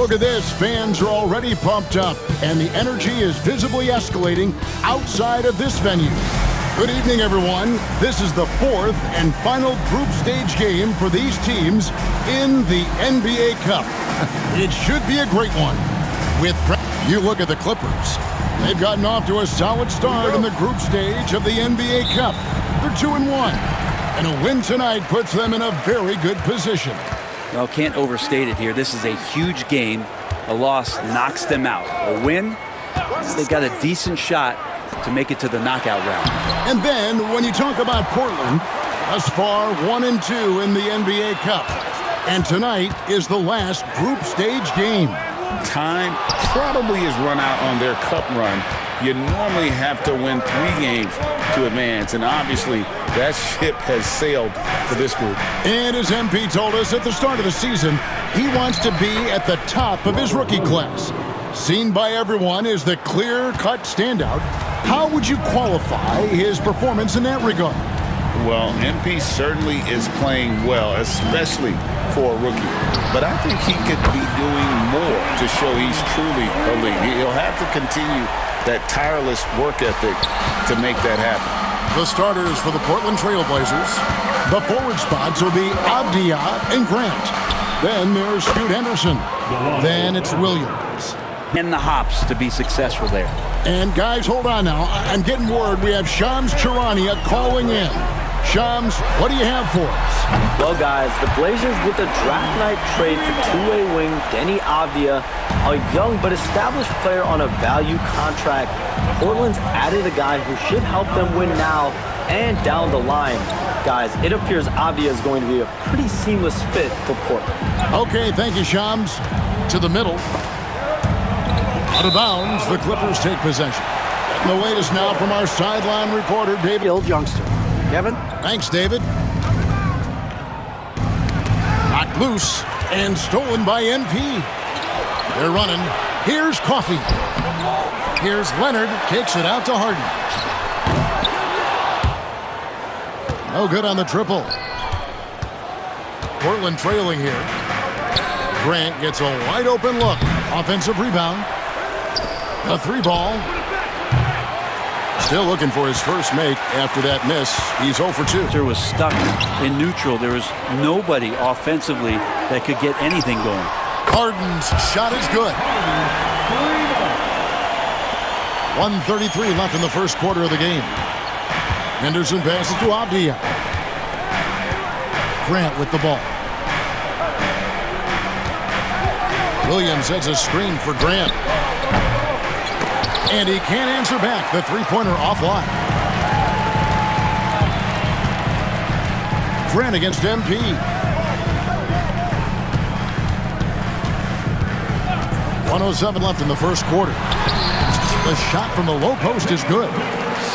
Look at this. Fans are already pumped up, and the energy is visibly escalating outside of this venue. Good evening, everyone. This is the fourth and final group stage game for these teams in the NBA Cup. It should be a great one. You look at the Clippers. They've gotten off to a solid start in the group stage of the NBA Cup. They're 2-1, and a win tonight puts them in a very good position. Well, can't overstate it here. This is a huge game. A loss knocks them out. A win, they've got a decent shot to make it to the knockout round. And then, when you talk about Portland, thus far 1-2 in the NBA Cup. And tonight is the last group stage game. Time probably has run out on their cup run. You normally have to win 3 games to advance, and obviously that ship has sailed for this group. And as MP told us at the start of the season, he wants to be at the top of his rookie class. Seen by everyone as the clear-cut standout, how would you qualify his performance in that regard? Well, MP certainly is playing well, especially for a rookie. But I think he could be doing more to show he's truly elite. He'll have to continue that tireless work ethic to make that happen. The starters for the Portland Trail Blazers. The forward spots will be Avdia and Grant. Then there's Scoot Henderson. Then it's Williams. And the hops to be successful there. And guys, hold on now. I'm getting word we have Shams Charania calling in. Shams, what do you have for us? Well, guys, the Blazers with a draft night trade for two-way wing Denny Avdia, a young but established player on a value contract. Portland's added a guy who should help them win now and down the line. Guys, it appears Avdia is going to be a pretty seamless fit for Portland. Okay, thank you, Shams. To the middle. Out of bounds, the Clippers take possession. And the latest now from our sideline reporter, David. Skilled youngster. Kevin? Thanks, David. Knocked loose and stolen by MP. They're running. Here's Coffey. Here's Leonard. Kicks it out to Harden. No good on the triple. Portland trailing here. Grant gets a wide open look. Offensive rebound. A 3-ball. Still looking for his first make after that miss. He's 0 for 2. There was stuck in neutral. There was nobody offensively that could get anything going. Harden's shot is good. 1:33 left in the first quarter of the game. Henderson passes to Avdia. Grant with the ball. Williams sets a screen for Grant. And he can't answer back. The three-pointer offline. Grant against MP. .107 left in the first quarter. The shot from the low post is good.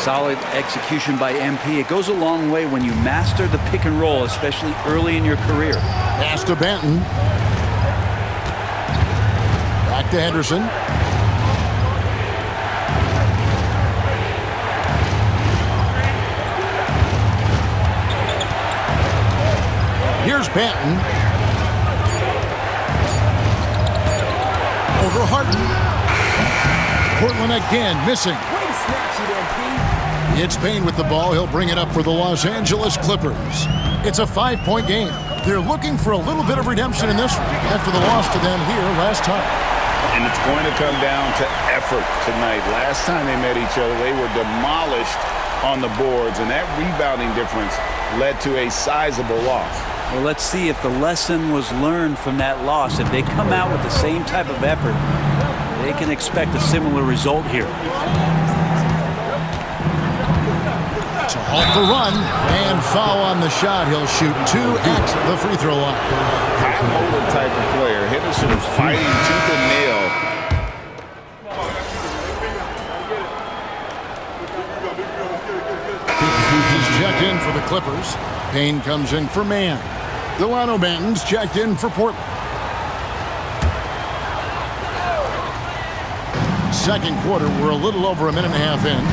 Solid execution by MP. It goes a long way when you master the pick and roll, especially early in your career. Pass to Benton. Back to Henderson. Here's Benton. Over Harden. Portland again missing. It's Payne with the ball. He'll bring it up for the Los Angeles Clippers. It's a 5-point game. They're looking for a little bit of redemption in this one after the loss to them here last time. And it's going to come down to effort tonight. Last time they met each other, they were demolished on the boards, and that rebounding difference led to a sizable loss. Well, let's see if the lesson was learned from that loss. If they come out with the same type of effort, they can expect a similar result here. To halt the run and foul on the shot. He'll shoot 2 at the free throw line. High motor type of player. Henderson is fighting tooth and nail. He's checked in for the Clippers. Payne comes in for man. Delano Banton's checked in for Portland. Second quarter, we're a little over a minute and a half in.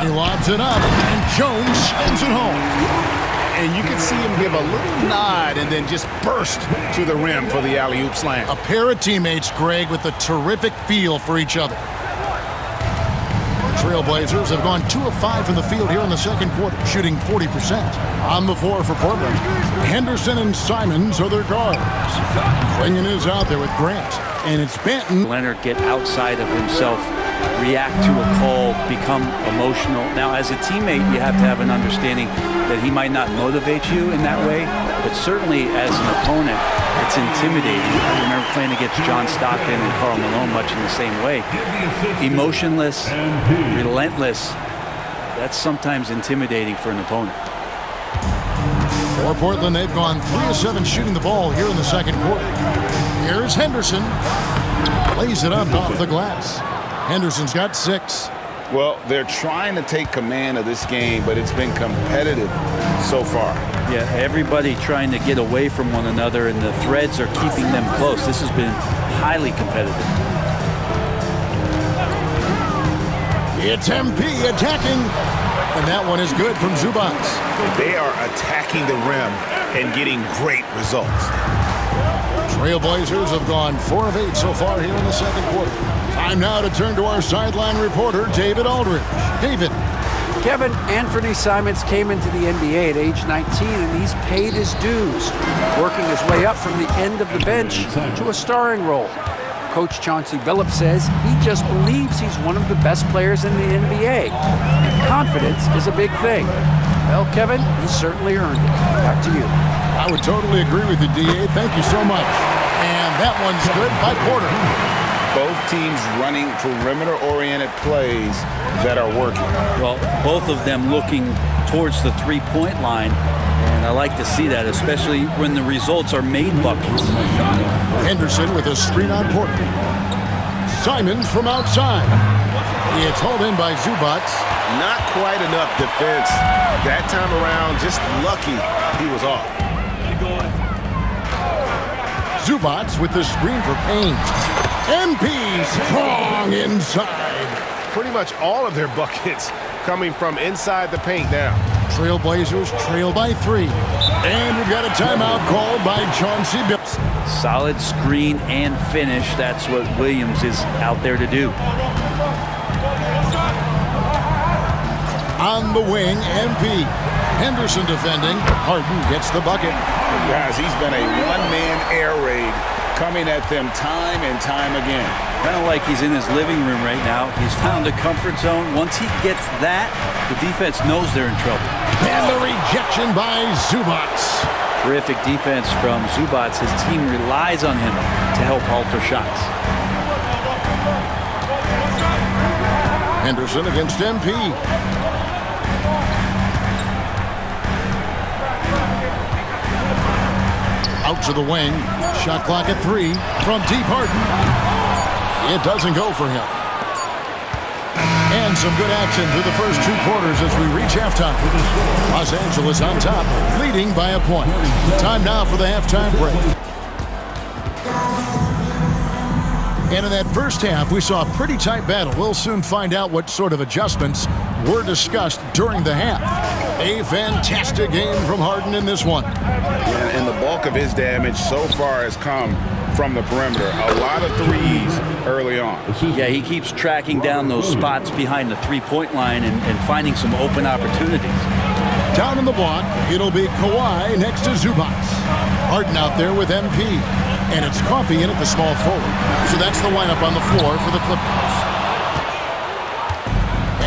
He lobs it up, and Jones sends it home. and you can see him give a little nod and then just burst to the rim for the alley-oop slam. A pair of teammates, Greg, with a terrific feel for each other. Trailblazers have gone 2 of 5 from the field here in the second quarter, shooting 40%. On the floor for Portland, Henderson and Simons are their guards. Klingon is out there with Grant, and it's Benton. Leonard get outside of himself, react to a call, become emotional. Now, as a teammate, you have to have an understanding that he might not motivate you in that way, but certainly as an opponent, it's intimidating. I remember playing against John Stockton and Karl Malone much in the same way. Emotionless, relentless. That's sometimes intimidating for an opponent. For Portland, they've gone 3 of 7 shooting the ball here in the second quarter. Here's Henderson. Lays it up off the glass. Henderson's got 6. Well, they're trying to take command of this game, but it's been competitive so far. Yeah, everybody trying to get away from one another, and the threads are keeping them close. This has been highly competitive. It's MP attacking, and that one is good from Zubac. They are attacking the rim and getting great results. Trailblazers have gone 4 of 8 so far here in the second quarter. Time now to turn to our sideline reporter, David Aldridge. David. Kevin, Anthony Simons came into the NBA at age 19, and he's paid his dues, working his way up from the end of the bench to a starring role. Coach Chauncey Billups says he just believes he's one of the best players in the NBA, and confidence is a big thing. Well, Kevin, he certainly earned it. Back to you. I would totally agree with you, D.A. Thank you so much. And that one's good by Porter. Both teams running perimeter-oriented plays that are working. Well, both of them looking towards the three-point line, and I like to see that, especially when the results are made buckets. Henderson with a screen on Porter. Simons from outside. It's hauled in by Zubac. Not quite enough defense that time around. Just lucky he was off. Zubac with the screen for Payne. MP strong inside. Pretty much all of their buckets coming from inside the paint now. Trailblazers trail by 3. And we've got a timeout called by Chauncey Billups. Solid screen and finish. That's what Williams is out there to do. On the wing, MP. Henderson defending. Harden gets the bucket. Guys, he's been a one-man air raid coming at them time and time again. Kind of like he's in his living room right now. He's found a comfort zone. Once he gets that, the defense knows they're in trouble. And the rejection by Zubac. Terrific defense from Zubac. His team relies on him to help alter shots. Henderson against MP. Out to the wing. Shot clock at 3 from deep. Harden. It doesn't go for him. And some good action through the first 2 quarters as we reach halftime. Los Angeles on top, leading by a point. Time now for the halftime break. And in that first half, we saw a pretty tight battle. We'll soon find out what sort of adjustments were discussed during the half. A fantastic game from Harden in this one. And the bulk of his damage so far has come from the perimeter. A lot of threes early on. Yeah, he keeps tracking down those spots behind the three-point line and finding some open opportunities. Down in the block, it'll be Kawhi next to Zubac. Harden out there with MP. And it's Coffey in at the small forward. So that's the lineup on the floor for the Clippers.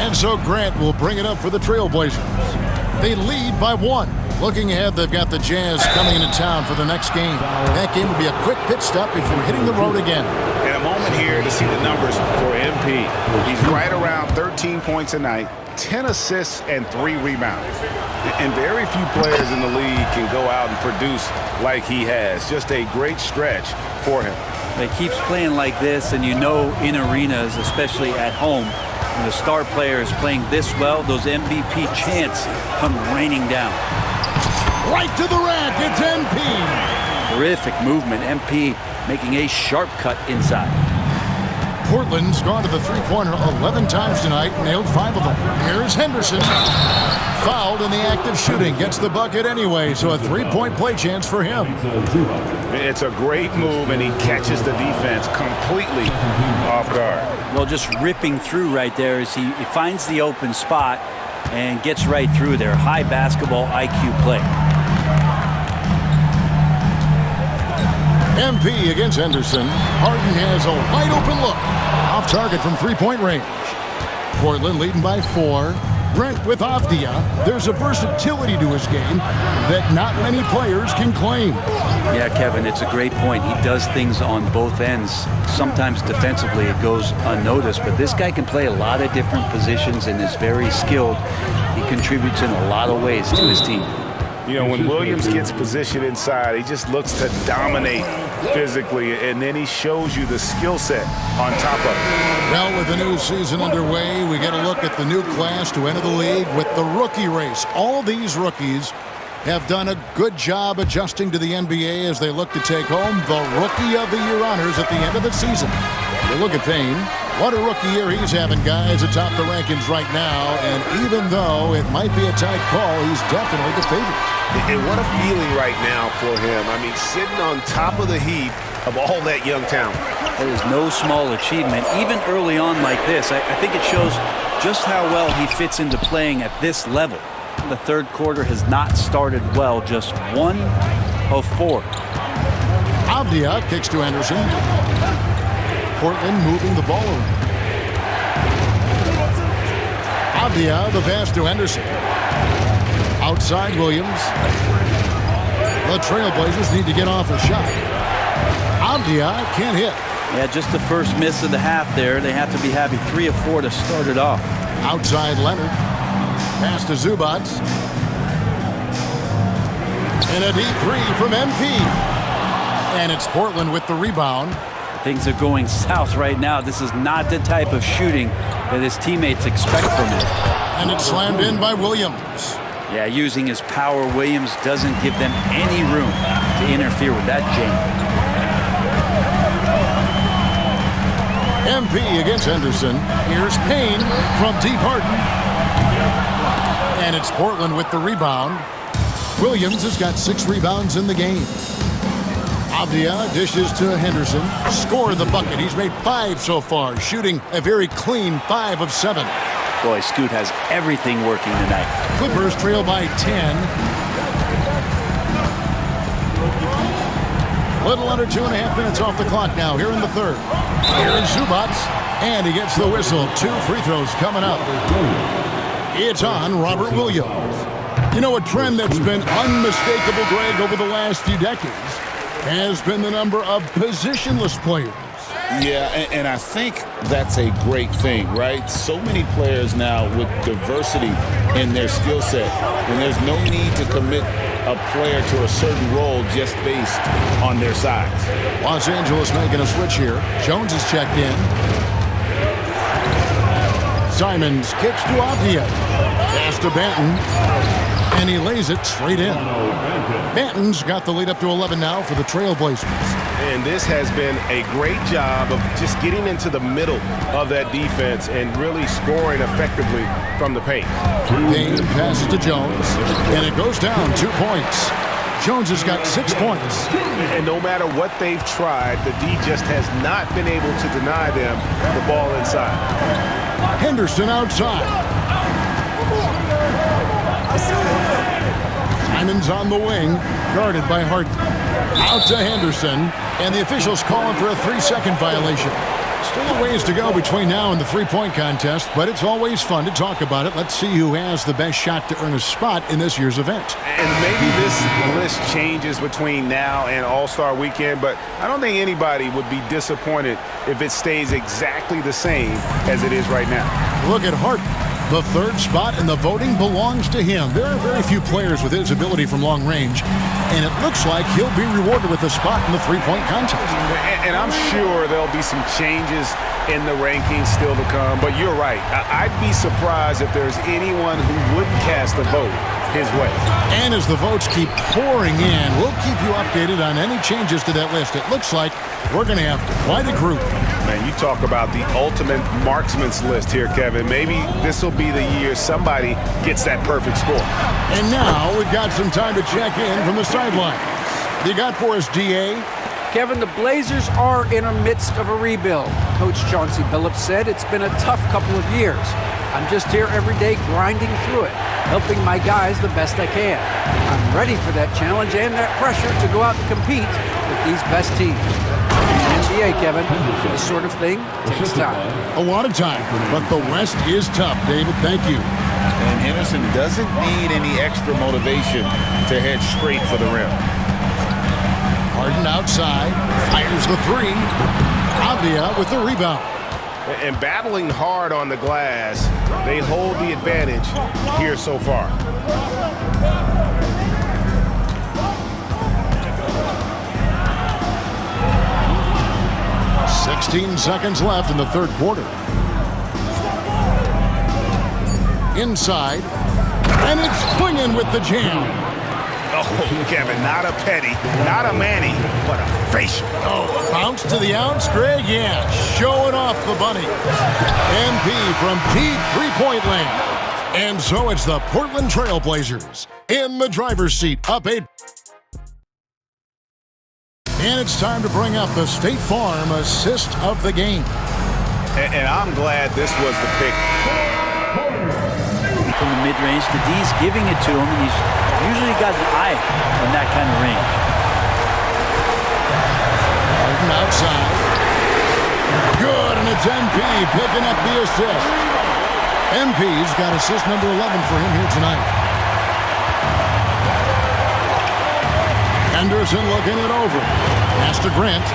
And so Grant will bring it up for the Trailblazers. They lead by 1. Looking ahead, they've got the Jazz coming into town for the next game. That game will be a quick pit stop before hitting the road again. And a moment here to see the numbers for MP. He's right around 13 points a night, 10 assists, and 3 rebounds. And very few players in the league can go out and produce like he has. Just a great stretch for him. He keeps playing like this, and you know in arenas, especially at home, when the star player is playing this well, those MVP chants come raining down. Right to the rack, it's MP. Terrific movement. MP making a sharp cut inside. Portland's gone to the three-pointer 11 times tonight, nailed 5 of them. Here's Henderson. Fouled in the act of shooting. Gets the bucket anyway, so a three-point play chance for him. It's a great move, and he catches the defense completely off guard. Well, just ripping through right there as he finds the open spot and gets right through there. High basketball IQ play. MP against Henderson. Harden has a wide open look. Off target from three-point range. Portland leading by 4. Brent with Avdia. There's a versatility to his game that not many players can claim. Yeah, Kevin, it's a great point. He does things on both ends. Sometimes defensively it goes unnoticed, but this guy can play a lot of different positions and is very skilled. He contributes in a lot of ways to his team. You know, when Williams gets positioned inside, he just looks to dominate physically, and then he shows you the skill set on top of it. Well, with the new season underway, we get a look at the new class to enter the league with the rookie race. All these rookies have done a good job adjusting to the NBA as they look to take home the Rookie of the Year honors at the end of the season. You look at Payne. What a rookie year he's having, guys, atop the rankings right now. And even though it might be a tight call, he's definitely the favorite. And what a feeling right now for him. I mean, sitting on top of the heap of all that young talent. That is no small achievement, even early on like this. I think it shows just how well he fits into playing at this level. The third quarter has not started well, just 1 of 4. Avdia kicks to Henderson. Portland moving the ball around. Avdia, the pass to Henderson. Outside Williams. The Trailblazers need to get off a shot. Avdia can't hit. Yeah, just the first miss of the half there. They have to be happy 3 of 4 to start it off. Outside Leonard. Pass to Zubac. And a deep 3 from MP. And it's Portland with the rebound. Things are going south right now. This is not the type of shooting that his teammates expect from him. And it's slammed in by Williams. Yeah, using his power, Williams doesn't give them any room to interfere with that jam. MP against Henderson. Here's Payne from deep Harden. And it's Portland with the rebound. Williams has got 6 rebounds in the game. Avdia dishes to Henderson. Score the bucket. He's made 5 so far, shooting a very clean 5 of 7. Boy, Scoot has everything working tonight. Clippers trail by 10. Little under 2.5 minutes off the clock now here in the third. Here is Zubac, and he gets the whistle. 2 free throws coming up. It's on Robert Williams. You know, a trend that's been unmistakable, Greg, over the last few decades has been the number of positionless players. Yeah, and I think that's a great thing, right? So many players now with diversity in their skill set, and there's no need to commit a player to a certain role just based on their size. Los Angeles making a switch here. Jones is checked in. Simons kicks to Avdia. Pass to Banton. And he lays it straight in. Banton's got the lead up to 11 now for the Trailblazers. And this has been a great job of just getting into the middle of that defense and really scoring effectively from the paint. Payne passes to Jones, and it goes down 2 points. Jones has got 6 points. And no matter what they've tried, the D just has not been able to deny them the ball inside. Henderson outside. Simons on the wing, guarded by Harden. Out to Henderson, and the officials calling for a 3-second violation. Still a ways to go between now and the three-point contest, but it's always fun to talk about it. Let's see who has the best shot to earn a spot in this year's event. And maybe this list changes between now and All-Star Weekend, but I don't think anybody would be disappointed if it stays exactly the same as it is right now. Look at Harden. The third spot in the voting belongs to him. There are very few players with his ability from long range, and it looks like he'll be rewarded with a spot in the three-point contest. And I'm sure there'll be some changes in the rankings still to come, but you're right. I'd be surprised if there's anyone who wouldn't cast a vote his way. And as the votes keep pouring in, we'll keep you updated on any changes to that list. It looks like we're going to have quite a group. Man, you talk about the ultimate marksman's list here, Kevin. Maybe this will be the year somebody gets that perfect score. And now we've got some time to check in from the sidelines. You got for us, DA? Kevin, the Blazers are in the midst of a rebuild. Coach Chauncey Billups said it's been a tough couple of years. I'm just here every day grinding through it, helping my guys the best I can. I'm ready for that challenge and that pressure to go out and compete with these best teams. NBA, Kevin, this sort of thing takes time. A lot of time, but the West is tough, David. Thank you. And Henderson doesn't need any extra motivation to head straight for the rim. Harden outside, fires the three. Avdia with the rebound. And battling hard on the glass, they hold the advantage here so far. "16 seconds left in the third quarter. Inside, and it's swinging with the jam. Oh, Kevin, not a petty, not a Manny, but a facial. Oh, bounce to the outs, Greg. Yeah, showing off the bunny. MP from deep three-point land. And so it's the Portland Trailblazers in the driver's seat, up 8. And it's time to bring up the State Farm assist of the game. And I'm glad this was the pick. From the mid-range, the D's giving it to him, and he's usually got an eye in that kind of range. Harden outside. Good, and it's MP picking up the assist. MP's got assist number 11 for him here tonight. Henderson looking it over. Pass to Grant.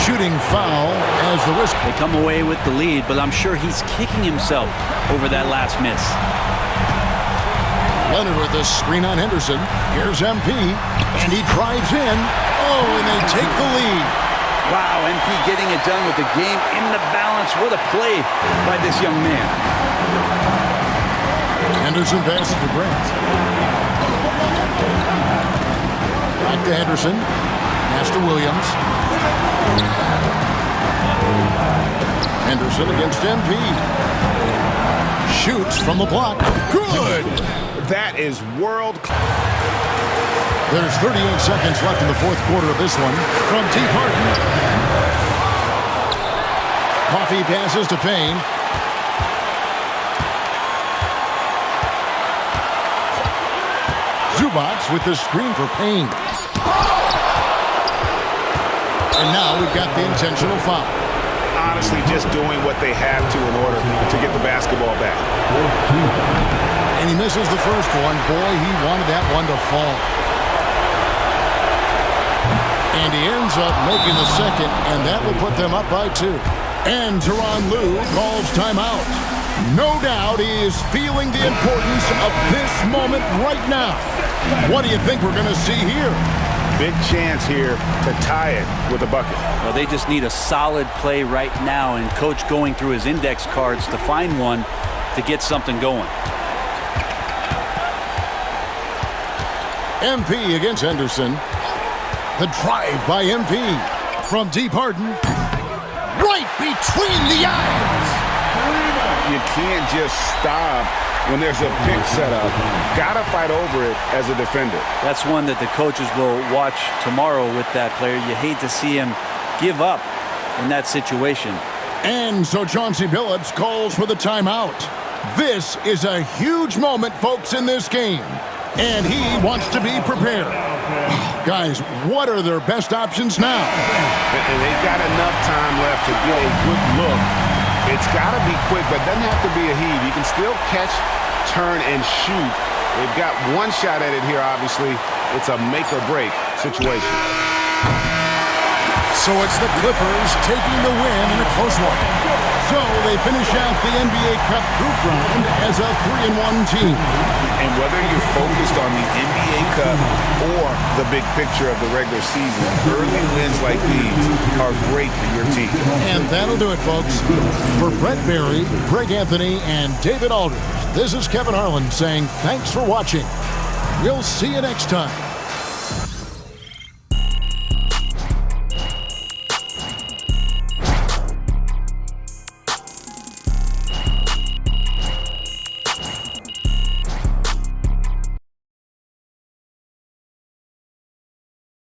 Shooting foul as the risk. They come away with the lead, but I'm sure he's kicking himself over that last miss. Leonard with the screen on Henderson. Here's MP, and he drives in. Oh, and they take the lead. Wow, MP getting it done with the game in the balance. What a play by this young man. Henderson passes to Grant. Back to Henderson. Pass to Williams. Henderson against MP. Shoots from the block. Good! That is world class. There's 38 seconds left in the fourth quarter of this one. From deep Harden. Coffee passes to Payne. Zubac with the screen for Payne. And now we've got the intentional foul. Honestly, just doing what they have to in order to get the basketball back. And he misses the first one. Boy, he wanted that one to fall. And he ends up making the second, and that will put them up by 2. And Tyronn Lue calls timeout. No doubt he is feeling the importance of this moment right now. What do you think we're going to see here? Big chance here to tie it with a bucket. Well, they just need a solid play right now, and Coach going through his index cards to find one to get something going. MP against Henderson. The drive by MP. From deep Harden. Right between the eyes. You can't just stop when there's a pick set up. Gotta fight over it as a defender. That's one that the coaches will watch tomorrow with that player. You hate to see him give up in that situation. And so Chauncey Billups calls for the timeout. This is a huge moment, folks, in this game. And he wants to be prepared. Guys, what are their best options now? And they've got enough time left to get a good look. It's got to be quick, but it doesn't have to be a heave. You can still catch, turn, and shoot. They've got one shot at it here, obviously. It's a make-or-break situation. So it's the Clippers taking the win in a close one. So they finish out the NBA Cup group round as a 3-1 team. And whether you're focused on the NBA Cup or the big picture of the regular season, early wins like these are great for your team. And that'll do it, folks. For Brett Berry, Greg Anthony, and David Aldridge, this is Kevin Harlan saying thanks for watching. We'll see you next time.